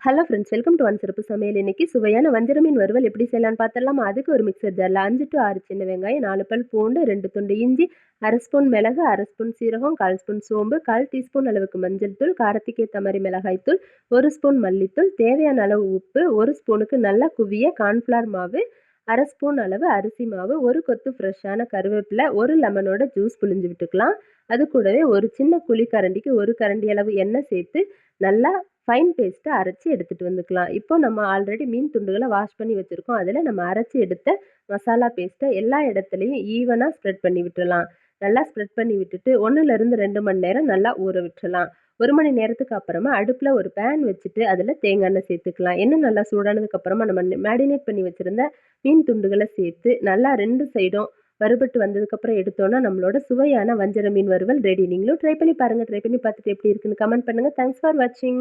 Hello friends, welcome to one சிறப்பு சமையல். இன்னைக்கு சுவையான வஞ்சர மீன் வறுவல் எப்படி செய்யலாம்னு பார்த்துடலாமா? அதுக்கு ஒரு மிக்சர் ஜார்ல 5 to 6 சின்ன வெங்காயம், 4 பல் பூண்டு, 2 துண்டு இஞ்சி, 1/2 ஸ்பூன் மிளகு, 1/2 ஸ்பூன் சீரகம், 1/4 ஸ்பூன் சோம்பு, 1/4 டீஸ்பூன் அளவுக்கு மஞ்சள் தூள், காரத்துக்கு ஏத்த மாரி மிளகாய் தூள், 1 ஸ்பூன் மல்லித்தூள், தேவையான அளவு உப்பு, 1 ஸ்பூனுக்கு நல்லா குவிய கார்ன்ஃப்ளவர் மாவு, 1/2 ஸ்பூன் அளவு அரிசி மாவு, 1 கொத்து ஃப்ரெஷ்ஷான கருவேப்பிலை, 1 லெமனோட ஜூஸ் புழிஞ்சு விட்டுக்கலாம். அது கூடவே ஒரு சின்ன குழிக்கரண்டிக்கு 1 கரண்டி அளவு எண்ணெய் சேர்த்து நல்லா ஃபைன் பேஸ்ட்டா அரைச்சு எடுத்துட்டு வந்துக்கலாம். இப்போ நம்ம ஆல்ரெடி மீன் துண்டுகள வாஷ் பண்ணி வச்சிருக்கோம். அதில நம்ம அரைச்சு எடுத்த மசாலா பேஸ்ட்ட எல்லா இடத்துலயும் ஈவனா ஸ்ப்ரெட் பண்ணி விட்டுறலாம். நல்லா ஸ்ப்ரெட் பண்ணி விட்டுட்டு 1லிருந்து 2 மணி நேரம் நல்லா ஊற விட்டுறலாம். 1 மணி நேரத்துக்கு அப்புறமா அடுப்புல ஒரு பேன் வச்சுட்டு அதில தேங்காய் எண்ணெய் சேர்த்துக்கலாம். எண்ணெய் நல்லா சூடானதுக்கு அப்புறமா நம்ம மேரினேட் பண்ணி வச்சிருந்த மீன் துண்டுகள சேர்த்து நல்லா 2 சைடும் வறுபட்டு வந்ததுக்கப்புறம் எடுத்தோம்னா, நம்மளோட சுவையான வஞ்சர மீன் வறுவல் ரெடி. நீங்களும் ட்ரை பண்ணி பாருங்க. ட்ரை பண்ணி பார்த்துட்டு எப்படி இருக்குன்னு கமெண்ட் பண்ணுங்க. தேங்க்ஸ் ஃபார் வாட்சிங்.